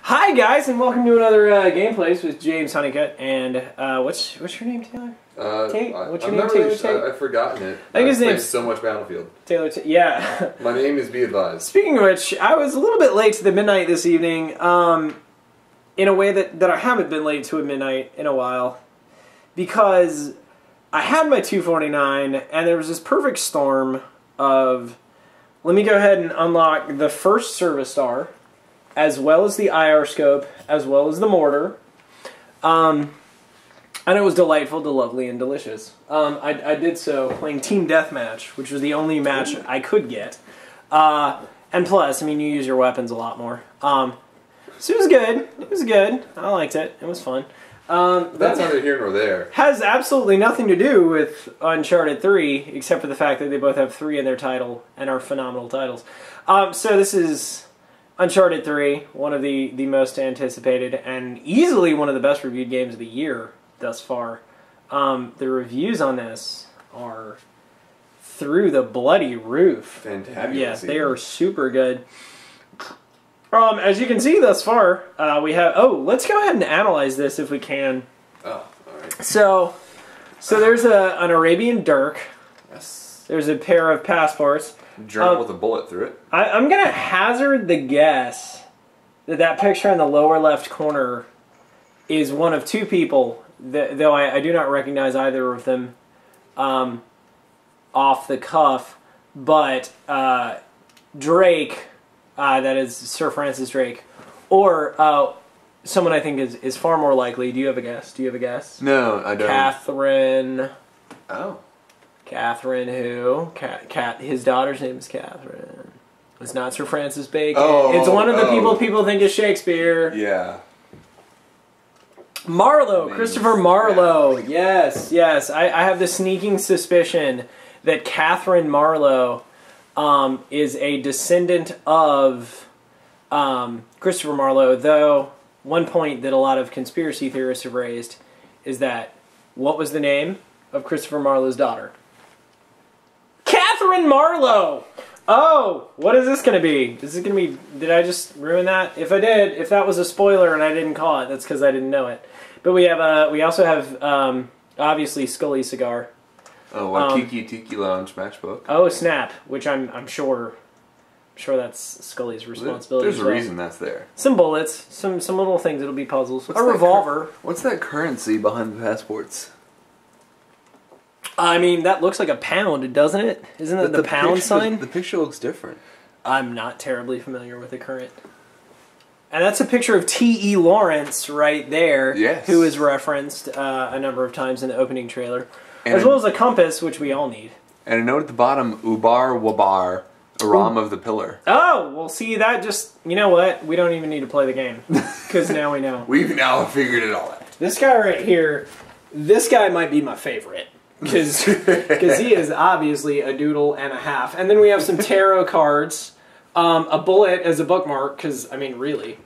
Hi guys, and welcome to another gameplays with James Huneycutt. And what's your name, Taylor? Tate. What's your name, Taylor? Tate? I've forgotten it. I think his name's so much Battlefield. Taylor. Yeah. My name is Be Advised. Speaking of which, I was a little bit late to the midnight this evening. In a way that I haven't been late to a midnight in a while, because I had my 249, and there was this perfect storm of. Let me go ahead and unlock the first service star, as well as the IR scope, as well as the mortar. And it was delightful, lovely, and delicious. I did so playing Team Deathmatch, which was the only match I could get. And plus, I mean, you use your weapons a lot more. So it was good. It was good. I liked it. It was fun. That's neither here nor there. Has absolutely nothing to do with Uncharted 3, except for the fact that they both have 3 in their title and are phenomenal titles. So this is Uncharted 3, one of the most anticipated and easily one of the best reviewed games of the year thus far. The reviews on this are through the bloody roof. Fantastic. Yes, they are super good. As you can see thus far, we have... Oh, let's go ahead and analyze this if we can. Oh, alright. So there's an Arabian dirk. Yes. There's a pair of passports. Journal with a bullet through it. I'm going to hazard the guess that picture in the lower left corner is one of two people, though I do not recognize either of them off the cuff, but Drake, that is Sir Francis Drake, or someone I think is far more likely. Do you have a guess? Do you have a guess? No, I don't. Catherine. Oh. Catherine who? His daughter's name is Catherine. It's not Sir Francis Bacon. Oh, it's one of the people think is Shakespeare. Yeah. Marlowe, Christopher Marlowe. Yeah. Yes. I have the sneaking suspicion that Catherine Marlowe is a descendant of Christopher Marlowe, though one point that a lot of conspiracy theorists have raised is that what was the name of Christopher Marlowe's daughter? Catherine Marlowe! Oh, what is this going to be? Is it going to be... Did I just ruin that? If I did, if that was a spoiler and I didn't call it, that's because I didn't know it. But we have, we also have, obviously, Scully Cigar. Oh, Waikiki Tiki Lounge matchbook. Oh, snap! Which I'm sure that's Scully's responsibility. There's a reason that's there. Some bullets, some little things. It'll be puzzles. A revolver. What's that currency behind the passports? I mean, that looks like a pound, doesn't it? Isn't that the pound sign? The picture looks different. I'm not terribly familiar with the current. And that's a picture of T.E. Lawrence right there, yes, who is referenced a number of times in the opening trailer. As well as a compass, which we all need. And a note at the bottom, Ubar Wabar, Aram of the Pillar. Oh, well see, that just, you know what? We don't even need to play the game. Because now we know. We've now figured it all out. This guy right here, this guy might be my favorite. Because he is obviously a doodle and a half. And then we have some tarot cards, a bullet as a bookmark, because, I mean, really.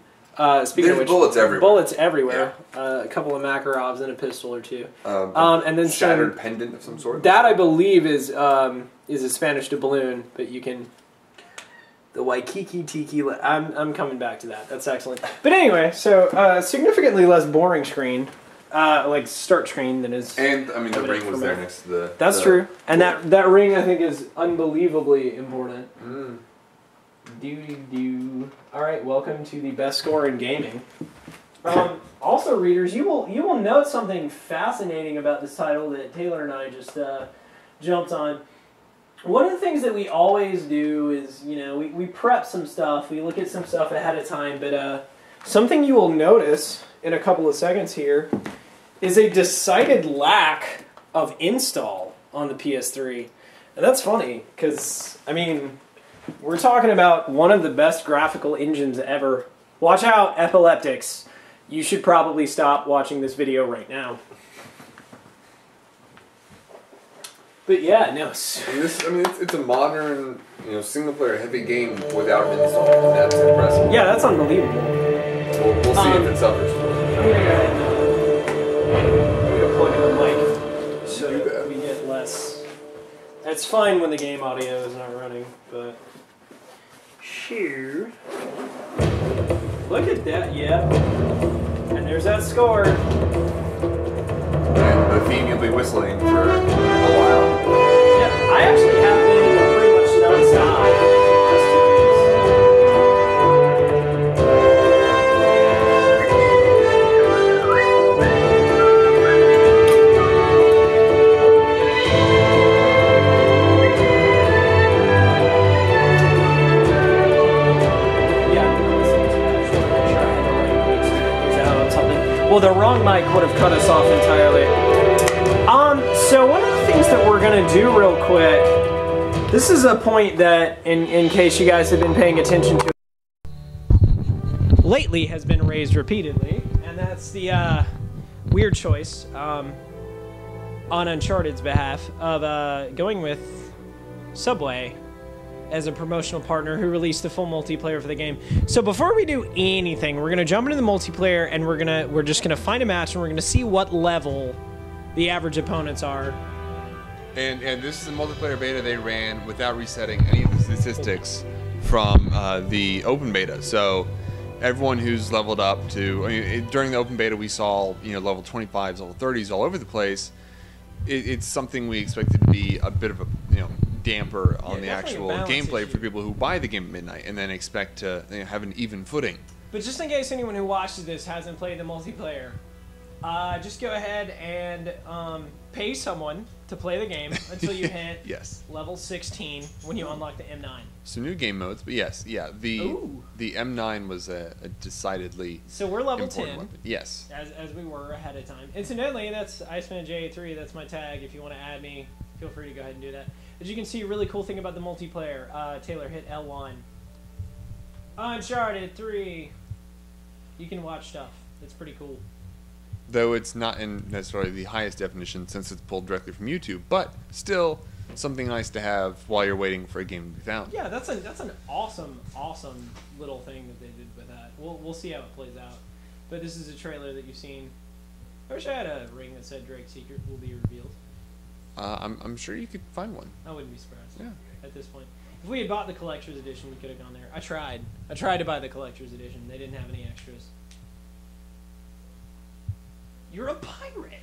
Speaking of which, bullets everywhere. Bullets everywhere. Yeah. A couple of Makarovs and a pistol or two. And then shattered pendant of some sort. That I believe is a Spanish doubloon, but you can. The Waikiki Tiki. I'm coming back to that. That's excellent. But anyway, so significantly less boring screen, like start screen than is. And I mean the ring was there next to the. That's true, and that ring I think is unbelievably important. Mm. Alright, welcome to the best score in gaming. Also, readers, you will note something fascinating about this title that Taylor and I just jumped on. One of the things that we always do is, you know, we prep some stuff, we look at some stuff ahead of time, but something you will notice in a couple of seconds here is a decided lack of install on the PS3. And that's funny, because, I mean... We're talking about one of the best graphical engines ever. Watch out, epileptics. You should probably stop watching this video right now. But yeah, no. It's a modern, single-player heavy game without an install, and that's impressive. Yeah, that's unbelievable. We'll see if it suffers. I'm gonna go ahead and plug in the mic so that we get less. It's fine when the game audio is not running, but. Sure. Look at that, yeah. And there's that score. And the theme you'll be whistling for a while. Yeah, I actually have been pretty much non-stop. Well, the wrong mic would have cut us off entirely. So one of the things that we're gonna do real quick, this is a point that, in case you guys have been paying attention to, lately has been raised repeatedly, and that's the weird choice on Uncharted's behalf of going with Subway as a promotional partner who released the full multiplayer for the game. So before we do anything, we're gonna jump into the multiplayer and we're just gonna find a match and we're gonna see what level the average opponents are. And this is a multiplayer beta they ran without resetting any of the statistics from the open beta. So everyone who's leveled up to, I mean, during the open beta we saw, you know, level 25s, level 30s all over the place. It's something we expected to be a bit of a, you know, damper on the actual gameplay for people who buy the game at midnight and then expect to, you know, have an even footing. But just in case anyone who watches this hasn't played the multiplayer, just go ahead and pay someone to play the game until you hit yes. level 16 when you unlock the M9. Some new game modes, but yes, yeah, the M9 was a decidedly so we're level 10. Weapon. Yes. As we were ahead of time. Incidentally, that's IcemanJ3. That's my tag. If you want to add me, feel free to go ahead and do that. As you can see, a really cool thing about the multiplayer. Taylor, hit L1. Uncharted 3. You can watch stuff. It's pretty cool. Though it's not in necessarily the highest definition since it's pulled directly from YouTube, but still something nice to have while you're waiting for a game to be found. Yeah, that's an awesome little thing that they did with that. We'll see how it plays out. But this is a trailer that you've seen. I wish I had a ring that said Drake's Secret will be revealed. I'm sure you could find one. I wouldn't be surprised. Yeah. At this point, if we had bought the collector's edition, we could have gone there. I tried to buy the collector's edition. They didn't have any extras. You're a pirate.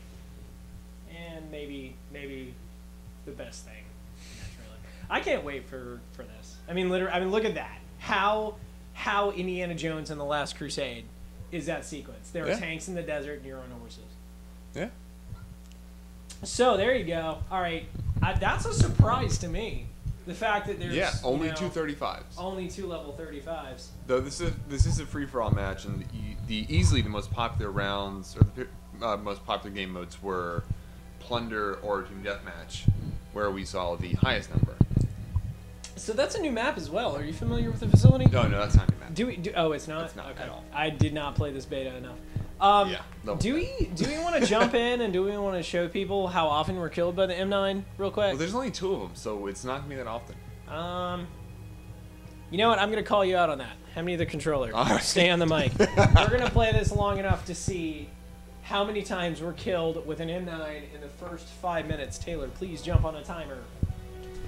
And maybe the best thing in that trailer. I can't wait for this. I mean, literally. I mean, look at that. How Indiana Jones and the Last Crusade is that sequence? There are tanks in the desert, and you're on horses. Yeah. So there you go. All right, that's a surprise to me. The fact that there's only 235s. Only 2 level 35s. Though this is a free-for-all match, and easily the most popular rounds or the most popular game modes were Plunder or Team Deathmatch, where we saw the highest number. So that's a new map as well. Are you familiar with the facility? No, that's not a new map. Oh, it's not. It's not okay. at all. I did not play this beta enough. Do we want to jump in and do we want to show people how often we're killed by the M9 real quick? Well, there's only 2 of them, so it's not gonna be that often. You know what? I'm gonna call you out on that. Hand me the controller. All right. Stay on the mic. We're gonna play this long enough to see how many times we're killed with an M9 in the first 5 minutes. Taylor, please jump on a timer.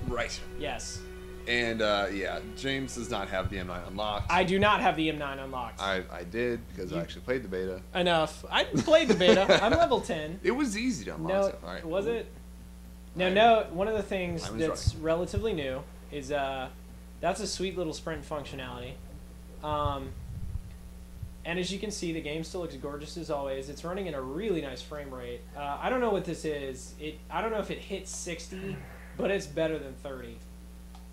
Right. Yes. And yeah, James does not have the M9 unlocked. I do not have the M9 unlocked. I did because I actually played the beta. Enough. I played the beta. I'm level 10. It was easy to unlock. No, So, all right. was it? No. One of the things that's right. relatively new is that's a sweet little sprint functionality. And as you can see, the game still looks gorgeous as always. It's running in a really nice frame rate. I don't know what this is. I don't know if it hits 60, but it's better than 30.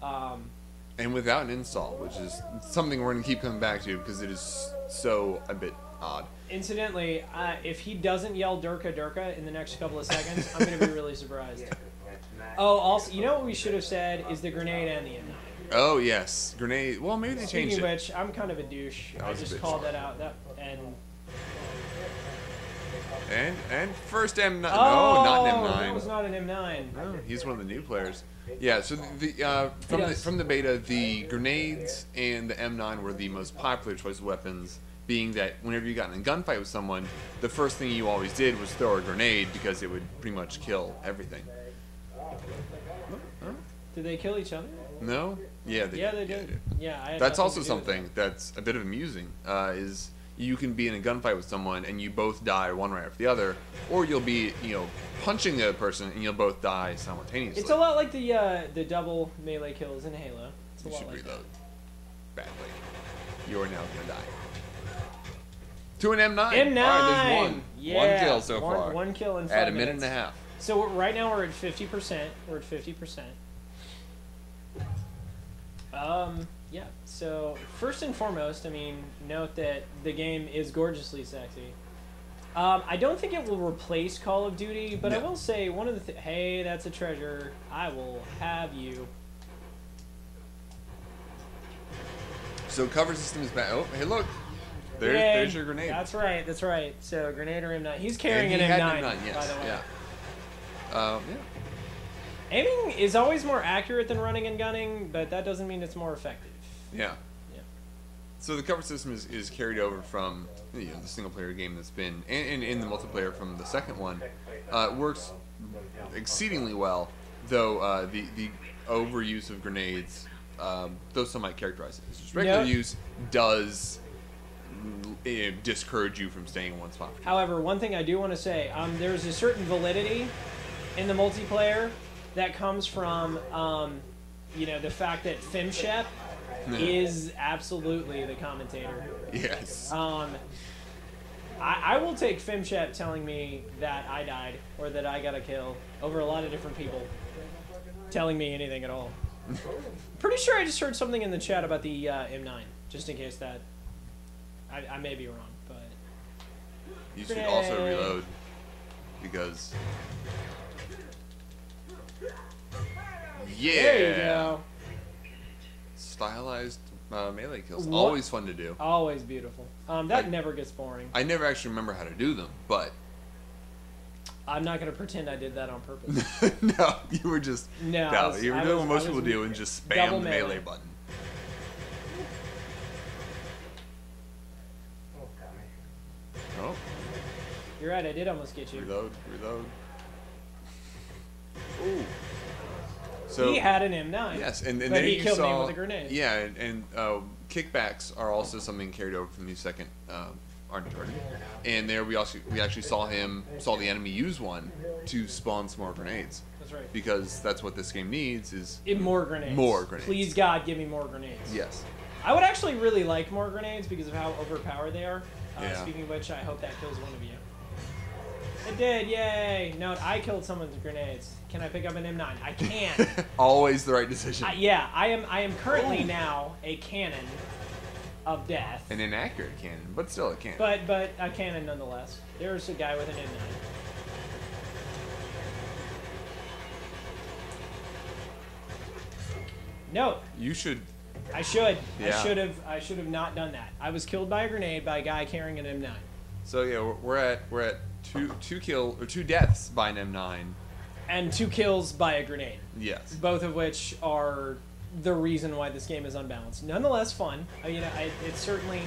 And without an install, which is something we're going to keep coming back to because it is so a bit odd. Incidentally, if he doesn't yell Durka Durka in the next couple of seconds, I'm going to be really surprised. Oh, also, you know what we should have said is the grenade and the M9. Oh, yes. Grenade. Well, maybe they changed it. Speaking of which, I'm kind of a douche. I just called that out. And first M9. Oh, no, not an M9. that was not an M9. No, he's one of the new players. Yeah, so from the beta, the grenades and the M9 were the most popular choice of weapons, being that whenever you got in a gunfight with someone, the first thing you always did was throw a grenade because it would pretty much kill everything. Did they kill each other? No? Yeah, they did. Yeah, I had that's nothing also to do with something that's a bit of amusing, is you can be in a gunfight with someone and you both die one right after the other, or you'll be, punching the other person and you'll both die simultaneously. It's a lot like the double melee kills in Halo. It's a You lot should like reload. Badly. You are now going to die. To an M9. M9! Alright, there's one. Yeah. One kill so far. One kill in 5 At a minutes. minute and a half. So right now we're at 50%. We're at 50%. Yeah. So first and foremost, I mean, note that the game is gorgeously sexy. I don't think it will replace Call of Duty, but I will say one of the hey, that's a treasure. I will have you. So cover system is back. Oh, hey, look. There's your grenade. That's right. That's right. So grenade or M9. He's carrying an had M9, yes, by the way. Yeah. Aiming is always more accurate than running and gunning, but that doesn't mean it's more effective. Yeah. Yeah. So the cover system is carried over from the single player game that's been, and in the multiplayer from the second one. It works exceedingly well, though the overuse of grenades, though some might characterize it as just regular use, does discourage you from staying in one spot. However, one thing I do want to say, there's a certain validity in the multiplayer that comes from, the fact that FimShep is absolutely the commentator. Yes. I will take FimShep telling me that I died or that I got a kill over a lot of different people telling me anything at all. Pretty sure I just heard something in the chat about the M9, just in case that I may be wrong, but you should also reload because there you go. Stylized melee kills, always fun to do. Always beautiful. That never gets boring. I never actually remember how to do them, but I'm not going to pretend I did that on purpose. No, you were just you were doing what most people do and just spam the melee button. Oh. You're right, I did almost get you. Reload. Ooh. So he had an M9. Yes, and but then he you killed saw, me with a grenade. Yeah, and kickbacks are also something carried over from the second Uncharted. And there we actually saw the enemy use one to spawn some more grenades. That's right. Because that's what this game needs is more grenades. More grenades. Please God, give me more grenades. Yes. I would actually really like more grenades because of how overpowered they are. Speaking of which, I hope that kills one of you. It did, yay! No, I killed someone with grenades. Can I pick up an M9? I can. Always the right decision. Yeah, I am currently now a cannon of death. An inaccurate cannon, but still a cannon. But a cannon nonetheless. There's a guy with an M9. No. You should. I should. Yeah. I should have not done that. I was killed by a grenade by a guy carrying an M9. So yeah, we're at two deaths by an M9. And 2 kills by a grenade. Yes. Both of which are the reason why this game is unbalanced. Nonetheless, fun. It's certainly.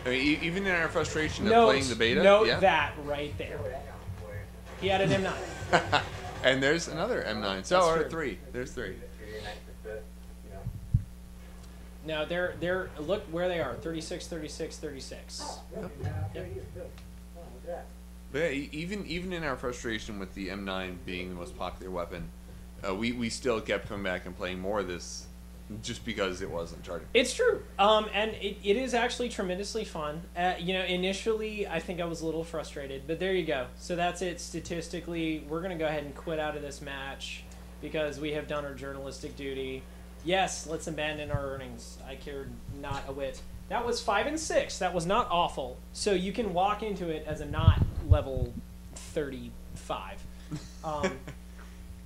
I mean, even in our frustration of playing the beta. Note that right there. He had an M9. And there's another M9. So, 3. There's 3. Now, they're look where they are. 36, 36, 36. Yep. But yeah, even in our frustration with the M9 being the most popular weapon, we still kept coming back and playing more of this just because it was Uncharted. It's true. And it is actually tremendously fun. Initially, I think I was a little frustrated, but there you go. So that's it. Statistically, we're going to go ahead and quit out of this match because we have done our journalistic duty. Yes, let's abandon our earnings. I cared not a whit. That was 5 and 6. That was not awful. So you can walk into it as a not level 35.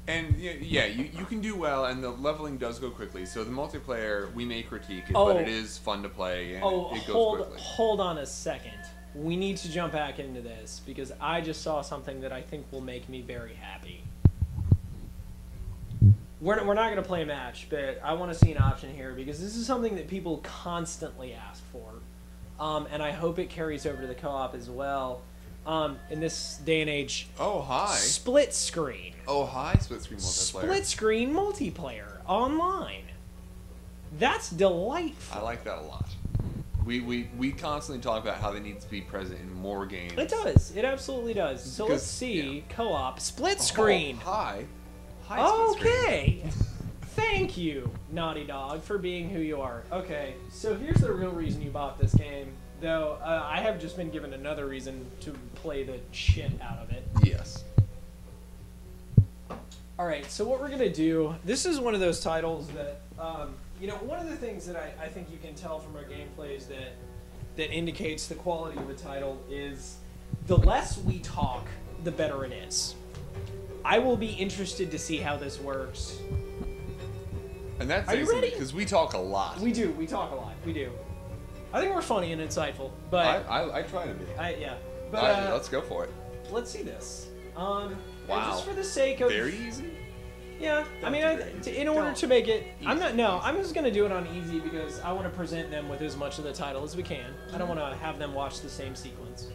And yeah, you can do well, and the leveling does go quickly. So the multiplayer, we may critique it, but it is fun to play, and it goes quickly. Hold on a second. We need to jump back into this because I just saw something that I think will make me very happy. We're not going to play a match, but I want to see an option here because this is something that people constantly ask for. And I hope it carries over to the co-op as well. in this day and age. Oh, hi. Split screen. Oh, hi, split screen multiplayer. Split screen multiplayer online. That's delightful. I like that a lot. We constantly talk about how they need to be present in more games. It does. It absolutely does. So let's see. Yeah. Co-op. Split screen. Oh, hi. Hi, split screen. Okay. Thank you, Naughty Dog, for being who you are. Okay, so here's the real reason you bought this game. Though, I have just been given another reason to play the shit out of it. Yes. Alright, so what we're going to do... This is one of those titles that... you know, one of the things that I think you can tell from our gameplays that indicates the quality of a title is the less we talk, the better it is. I will be interested to see how this works. And that's Are you ready? Because we talk a lot. We do. We talk a lot. We do. I think we're funny and insightful, but I try to be. yeah. But Let's go for it. let's see this. Wow. Just for the sake of Very easy. Yeah, I mean, in order to make it, I'm just gonna do it on easy because I want to present them with as much of the title as we can. I don't want to have them watch the same sequence.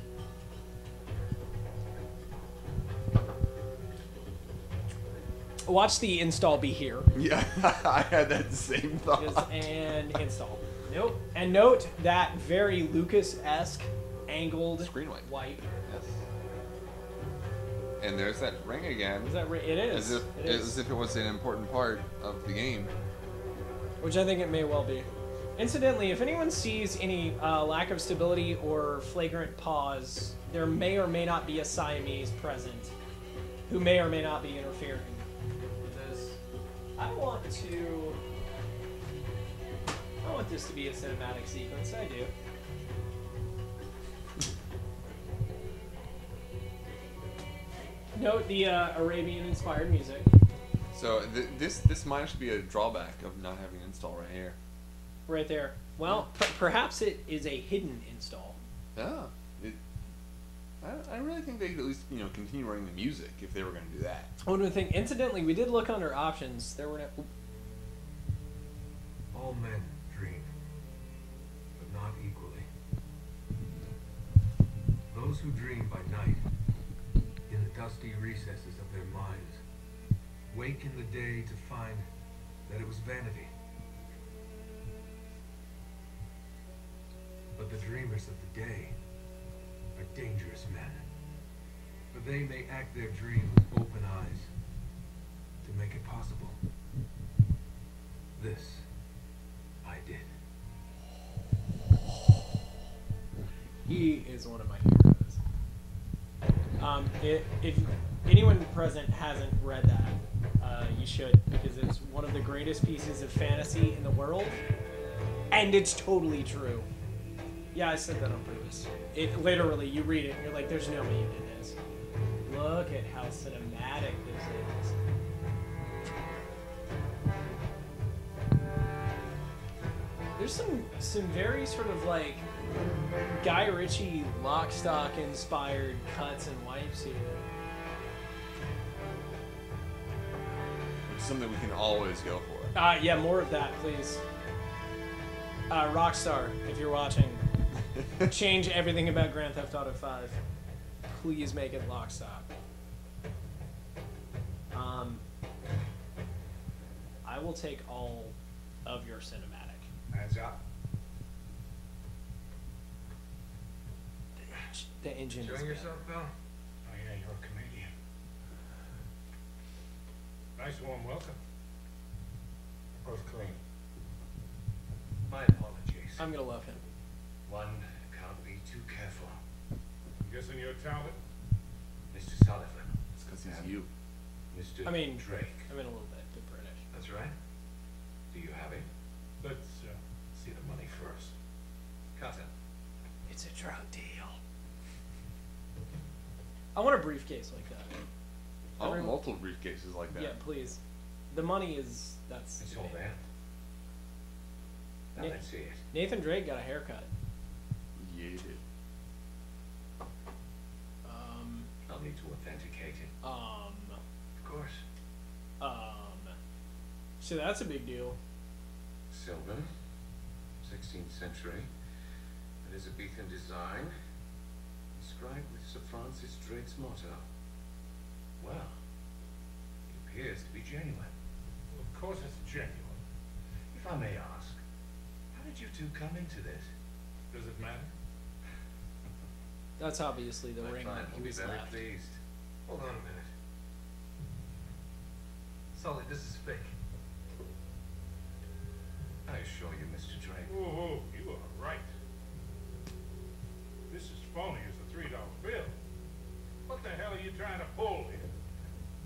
Watch the install be here. Yeah, I had that same thought. And install. Nope. And note that very Lucas-esque angled Screen wipe. Yes. And there's that ring again. Is that it is. As if it was an important part of the game. Which I think it may well be. Incidentally, if anyone sees any lack of stability or flagrant pause, there may or may not be a Siamese present who may or may not be interfering with this. I want this to be a cinematic sequence. I do. Note the Arabian-inspired music. So this might actually be a drawback of not having an install right here. Right there. Well, perhaps it is a hidden install. Yeah. I really think they could at least continue running the music if they were going to do that. One other thing, incidentally, we did look under options. There were no. All men dream, but not equally. Those who dream by night, in the dusty recesses of their minds, wake in the day to find that it was vanity. But the dreamers of the day are dangerous men, for they may act their dream with open eyes to make it possible. This I did. He is one of my heroes. If anyone present hasn't read that, you should, because it's one of the greatest pieces of fantasy in the world, and it's totally true. Yeah, I said that on purpose. It literally, you read it and you're like, there's no way you did this. Look at how cinematic this is. There's some very sort of like Guy Ritchie Lock, Stock inspired cuts and wipes here. Which is something we can always go for. Yeah, more of that, please. Rockstar, if you're watching, change everything about Grand Theft Auto 5. Please make it Lock, Stock. I will take all of your cinematic. Hands up. The engine is Enjoying good. yourself, Bill? Oh yeah, you're a comedian. Nice warm welcome. Both clean. My apologies. I'm gonna love him. One can't be too careful. I'm guessing you're Talbot? Mr. Sullivan. It's because he's you. Mr. I mean, Drake. I mean a little bit, but British. That's right. Do you have it? Let's See the money first. Cutter. It's a drug deal. I want a briefcase like that. Oh, Everyone- multiple briefcases like that. Yeah, please. The money is It's all there. Now Yeah. let's see it. Nathan Drake got a haircut. Yeah, he did. I'll need to authenticate it. Of course. So that's a big deal. Silver. 16th century. Elizabethan design. inscribed with Sir Francis Drake's motto. Well, it appears to be genuine. Well, of course it's genuine. If I may ask, how did you two come into this? Does it matter? That's obviously the My ring client that will he be was very left. pleased. Hold on a minute. Sully, this is fake. I assure you, Mr. Drake. Oh, you are right. This is phony as a $3 bill. What the hell are you trying to pull here?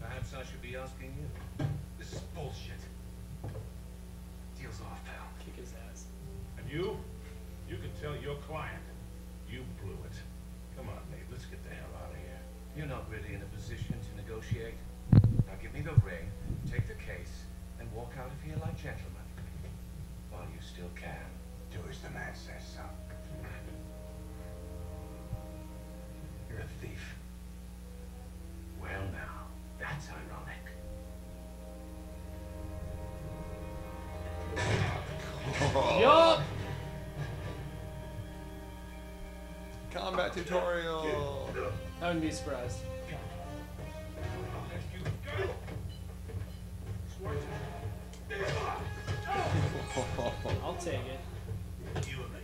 Perhaps I should be asking you. This is bullshit. Deal's off, pal. Kick his ass. And you can tell your client you blew it. Come on, Nate, let's get the hell out of here. You're not really in a position to negotiate. Now give me the ring, take the case, and walk out of here like gentlemen. While you still can. Do as the man says, son. You're a thief. Well now, that's ironic. Yup! Combat tutorial. I wouldn't be surprised. I'll let you go. I'll take it. You and me.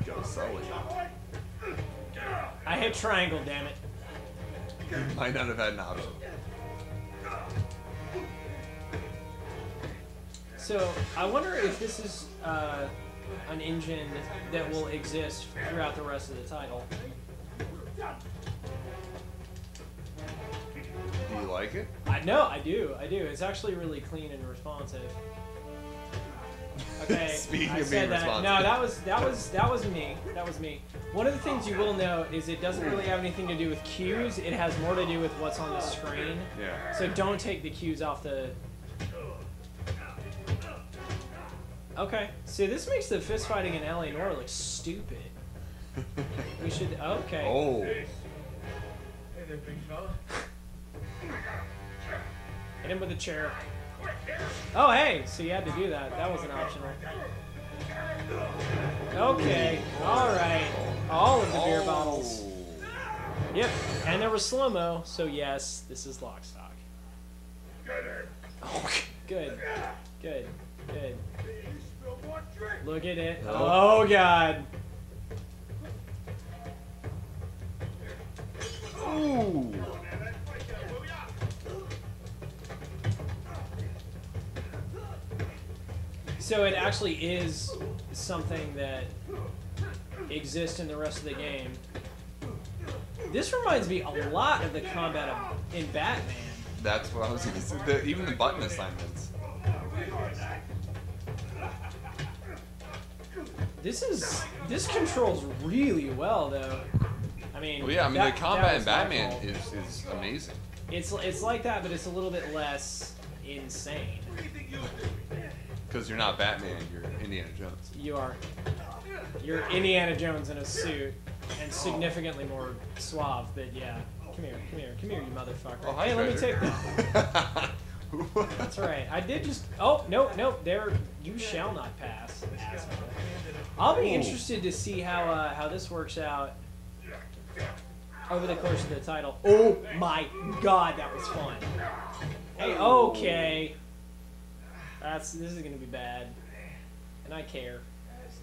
Go Sully. I hit triangle, damn it. Might not have had an option. So, I wonder if this is an engine that will exist throughout the rest of the title. Do you like it? I do. It's actually really clean and responsive. Okay, Speaking I of said being that. responsive. No, that was me. That was me. One of the things you will note is it doesn't really have anything to do with cues. It has more to do with what's on the screen. Yeah. So don't take the cues off the. Okay, so this makes the fist fighting in LA Noire look stupid. We should. Okay. Oh. Hey there, big fella. Hit him with a chair. Oh, hey! So you had to do that. That wasn't optional. Okay. Alright. All of the beer bottles. Yep. And there was slow-mo, so yes, this is lock stock. Okay. Good. Good. Good. Look at it. Oh, God. Ooh. So it actually is something that exists in the rest of the game. This reminds me a lot of the combat in Batman. That's what I was going to say. Even the button assignments. This controls really well though. I mean, Well, yeah, I mean that- the combat that in was my Batman fault. is amazing. It's like that, but it's a little bit less insane. Because you're not Batman, you're Indiana Jones. You're Indiana Jones in a suit and significantly more suave. But yeah, come here, you motherfucker. Oh, hi, hey, let me Treasure. take that. That's right. I did just. Oh no! There, you shall not pass. Asshole. I'll be Ooh. interested to see how this works out over the course of the title. Oh my God, that was fun. Hey, okay. This is gonna be bad, and I care. That's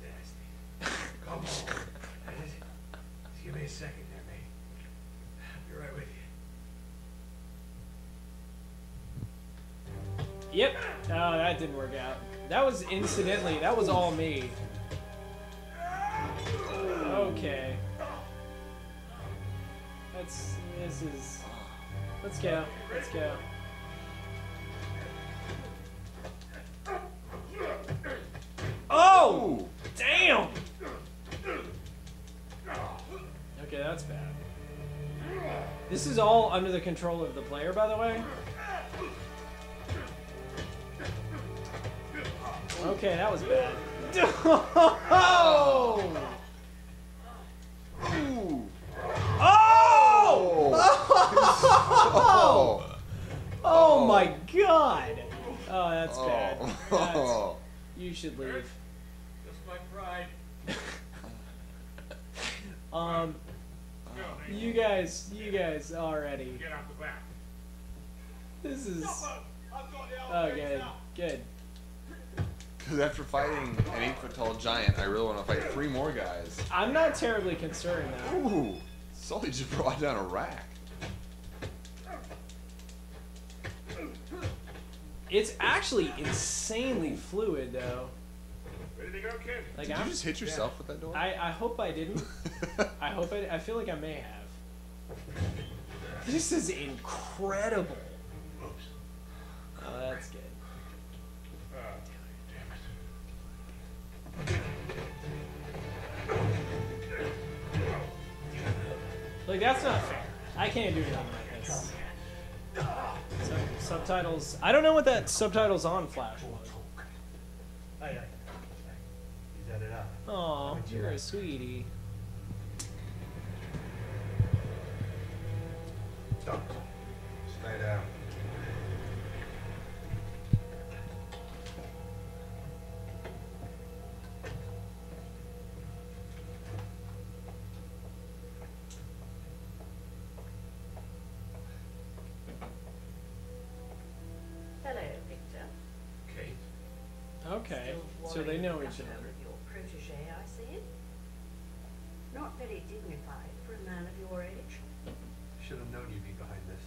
nasty. Come on. Just give me a second there, mate. I'll be right with you. Yep. Oh, that didn't work out. That was incidentally. That was all me. Okay. Let's go. Let's go. Oh! Damn! Okay, that's bad. This is all under the control of the player, by the way. Okay, that was bad. Oh! Ooh. Oh! Oh! Oh my god! Oh, that's bad. Oh. You should leave. Just my pride. You guys already. Get out the back. This is. I've got the Oh, good. Because after fighting an 8-foot-tall giant, I really want to fight 3 more guys. I'm not terribly concerned though. Ooh, Sully just brought down a rack. It's actually insanely fluid though. Ready to go, kid? Like Did you just hit yourself with that door? I hope I didn't. I feel like I may have. This is incredible. Oh, that's good. Like, that's not fair. I can't do anything like this. Subtitles. I don't know what that subtitles on Flash was. Aw, you're a sweetie. Stop. Stay down. Hello, Victor. Kate. Okay, Still so they know worrying each nothing other. of your protege, I see. Not very dignified for a man of your age. Should have known you'd be behind this.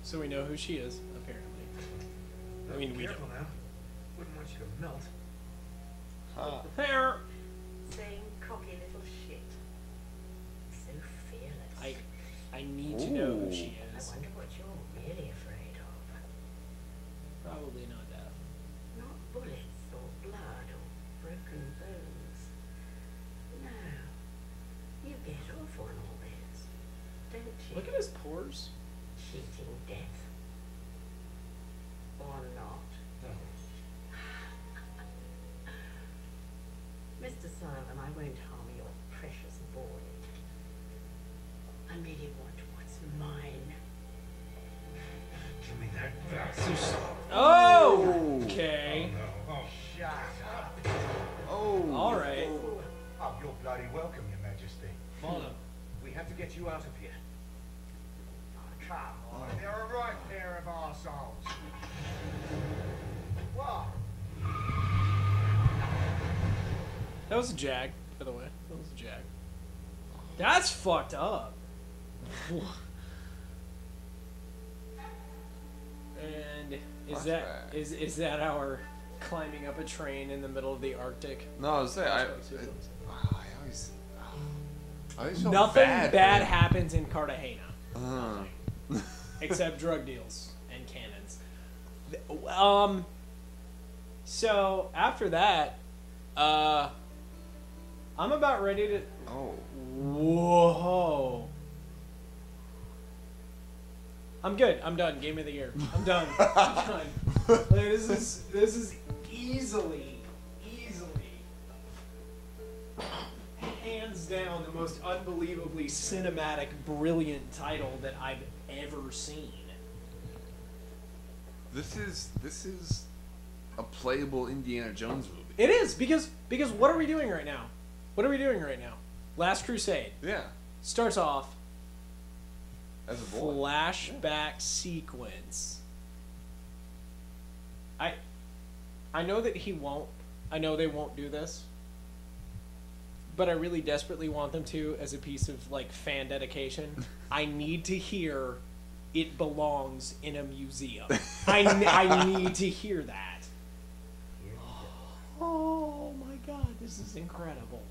So we know who she is, apparently. I mean, we Careful don't. now. Wouldn't want you to melt. There. Same cocky little shit. So fearless. I need to know who she I is. wonder what you're really afraid of. Probably not death. Not bullets or blood or broken bones. No. You get off on all this, don't you? Look at his pores. Cheating death. Or not. Mr. Simon, I won't harm your precious boy. I merely want what's mine. Give me that. Oh! Okay. Oh, Shut up. Oh. Alright. Oh, you're bloody welcome, Your Majesty. Marlon, we have to get you out of here. Oh, come on. They're a right pair of arseholes. What? That was a jag, by the way. That was a jag. That's fucked up. And is that our climbing up a train in the middle of the Arctic? No, I was saying, I always felt Nothing bad. bad happens in Cartagena. Uh. Except drug deals and cannons. So after that, I'm about ready to. Oh. Whoa. I'm good. I'm done. Game of the year. I'm done. I'm done. Like, this is easily, hands down the most unbelievably cinematic, brilliant title that I've ever seen. This is a playable Indiana Jones movie. It is because what are we doing right now? What are we doing right now? Last Crusade Yeah. starts off As a boy. flashback sequence. I know that he won't. I know they won't do this. But I really desperately want them to as a piece of like fan dedication. I need to hear "It belongs in a museum." I need to hear that. Oh my god, this is incredible.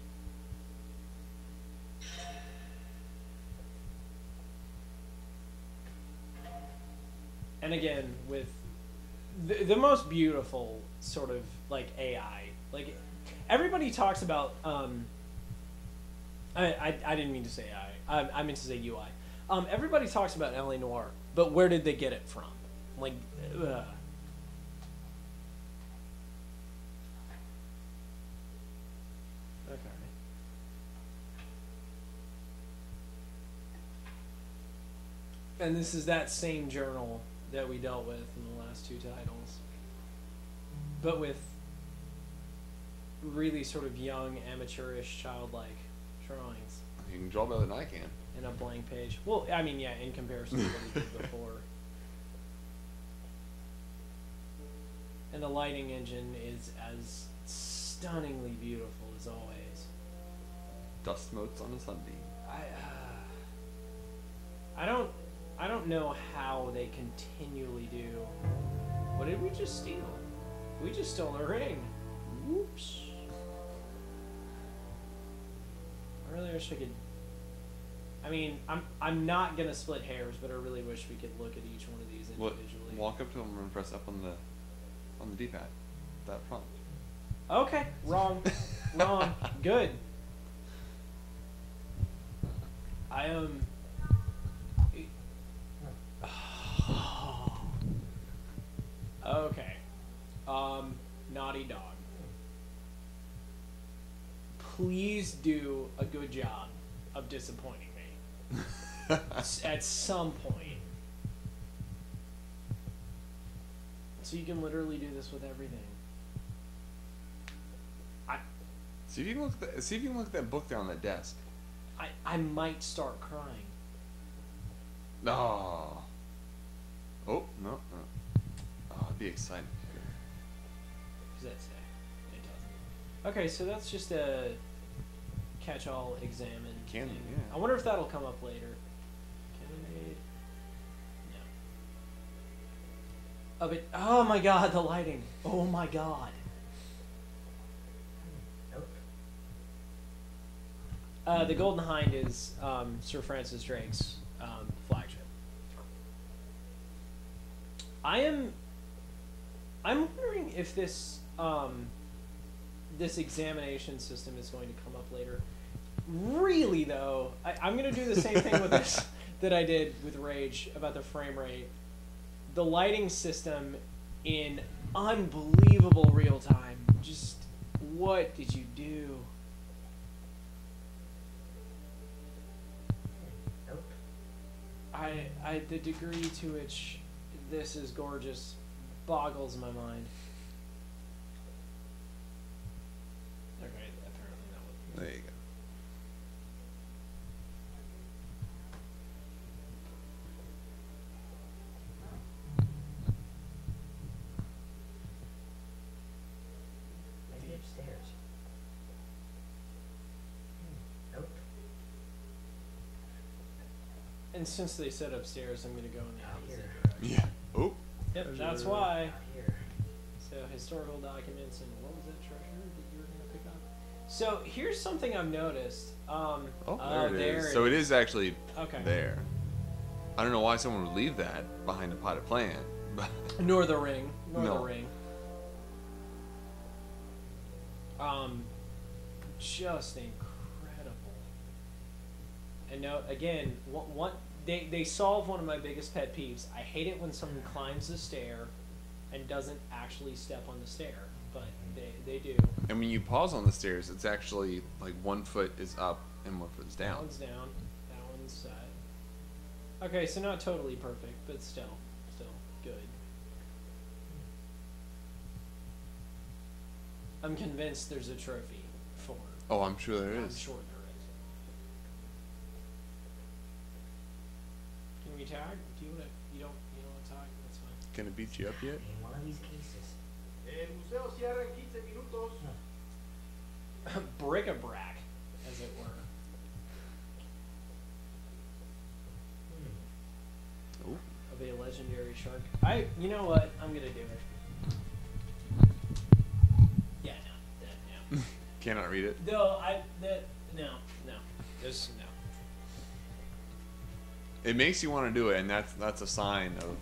And again, with the most beautiful sort of like AI. Like everybody talks about I didn't mean to say AI. I meant to say UI. Everybody talks about LA Noire, but where did they get it from? Like, okay. And this is that same journal that we dealt with in the last 2 titles, but with really sort of young, amateurish, childlike drawings. You can draw better than I can. And a blank page. Well, I mean, yeah, in comparison to what he did before. And the lighting engine is as stunningly beautiful as always. Dust motes on a Sunday. I don't know how they continually do. What did we just steal? We just stole a ring. Whoops. I really wish I could. I mean, I'm not gonna split hairs, but I really wish we could look at each one of these individually. Walk up to them and press up on the D-pad. That prompt. Okay, wrong, wrong. Good. I am. Okay. Naughty Dog. Please do a good job of disappointing me. At some point. So you can literally do this with everything. See if you can look at that book there on that desk. I might start crying. No. Oh no. Oh, it'd be exciting. Does that say? It doesn't. Okay, so that's just a catch-all examine. Can thing. yeah. I wonder if that'll come up later. Cannonade. No. Oh my god, the lighting. Oh my god. The Golden Hind is Sir Francis Drake's flagship. I'm wondering if this this examination system is going to come up later. Really though, I'm going to do the same thing with this that I did with Rage about the frame rate. The lighting system in unbelievable real time. Just what did you do? The degree to which this is gorgeous boggles my mind. Okay, apparently not. There you go. Maybe upstairs. Nope. And since they said upstairs, I'm going to go in the Out opposite here. direction. Yeah. Oh. Yep, that's why. Out here. So historical documents and what was that treasure that you were going to pick up? So here's something I've noticed. There it is. So it is actually Okay. there. I don't know why someone would leave that behind a potted plant. Nor the ring. Nor No. the ring. Just incredible. And now again, they solve one of my biggest pet peeves. I hate it when someone climbs the stair and doesn't actually step on the stair, but they do. And when you pause on the stairs, it's actually like 1 foot is up and 1 foot is That down. one's down. That one's set. Okay, so not totally perfect, but still good. I'm convinced there's a trophy for it. Oh, I'm sure there I'm is. sure there is. Can we tag? Do you want to? You don't want to tag? That's fine. Can it beat you up yet? In one of these cases. El museo cierra en 15 minutos. Bric-a-brac, as it were. Oh. Of a legendary shark. You know what? I'm gonna do it. Yeah, no. Cannot read it. No, no. There's no. It makes you want to do it, and that's a sign of